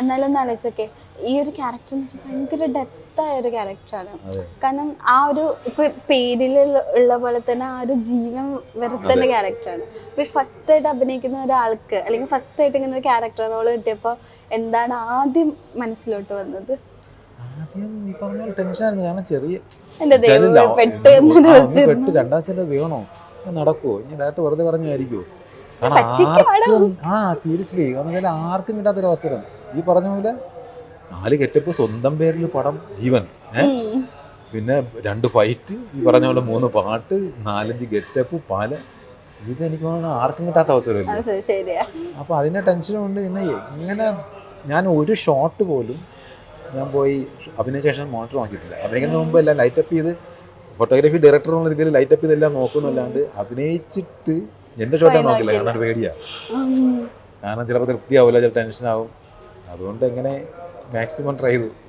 എന്നാലും ഒന്ന് ആലോചിച്ചൊക്കെ ഈ ഒരു ക്യാരക്ടർ എന്ന് വെച്ചാൽ ഭയങ്കര ഡെപ്തായ ഒരു ക്യാരക്ടറാണ്. കാരണം ആ ഒരു ഇപ്പൊ പേരിൽ ഉള്ള പോലെ തന്നെ ആ ഒരു ജീവൻ വരുത്തേണ്ട ക്യാരക്ടറാണ്. അപ്പൊ ഫസ്റ്റ് ആയിട്ട് അഭിനയിക്കുന്ന ഒരാൾക്ക് അല്ലെങ്കിൽ ഫസ്റ്റ് ആയിട്ട് ഇങ്ങനെ ഒരു ക്യാരക്ടർ റോള് കിട്ടിയപ്പോ എന്താണ് ആദ്യം മനസ്സിലോട്ട് വന്നത്? ആദ്യം ഈ പറഞ്ഞ പോലെ ടെൻഷനായിരുന്നു. കാരണം ചെറിയ എന്റെ ദൈവമേ, പെട്ട് രണ്ടാഴ്ച വേണോ നടക്കുവോ, ഇനി ഡയറക്റ്റ് വെറുതെ പറഞ്ഞായിരിക്കുമോ? കാരണം സീരിയസ്ലി കാരണം ആർക്കും കിട്ടാത്തൊരു അവസരം. ഈ പറഞ്ഞ പോലെ 4 ഗെറ്റപ്പ്, സ്വന്തം പേരിൽ പടം, ജീവൻ, പിന്നെ 2 ഫൈറ്റ്, ഈ പറഞ്ഞ പോലെ 3 പാട്ട്, 4-5 ഗെറ്റപ്പ്, ഇതെനിക്ക് ആർക്കും കിട്ടാത്ത അവസരമല്ലേ. അപ്പോൾ അതിൻ്റെ ടെൻഷനുണ്ട്. ഇന്ന് എങ്ങനെ ഞാൻ ഒരു ഷോട്ട് പോലും ഞാൻ പോയി അഭിനയിച്ച ശേഷം മോണിറ്റർ നോക്കിയിട്ടില്ല. അഭിനയിക്കുന്നതിന് മുമ്പ് എല്ലാം ലൈറ്റപ്പ് ചെയ്ത് ഫോട്ടോഗ്രാഫി ഡയറക്ടർ എന്നുള്ള രീതിയിൽ ലൈറ്റപ്പ് ചെയ്തെല്ലാം നോക്കുന്നല്ലാണ്ട് അഭിനയിച്ചിട്ട് എൻ്റെ ഷോട്ടേ നോക്കില്ല. കാരണം ഒരു പേടിയാണ്. കാരണം ചിലപ്പോൾ തൃപ്തിയാവില്ല, ചില ടെൻഷനാവും. അതുകൊണ്ട് എങ്ങനെ മാക്സിമം ട്രൈ ചെയ്തു.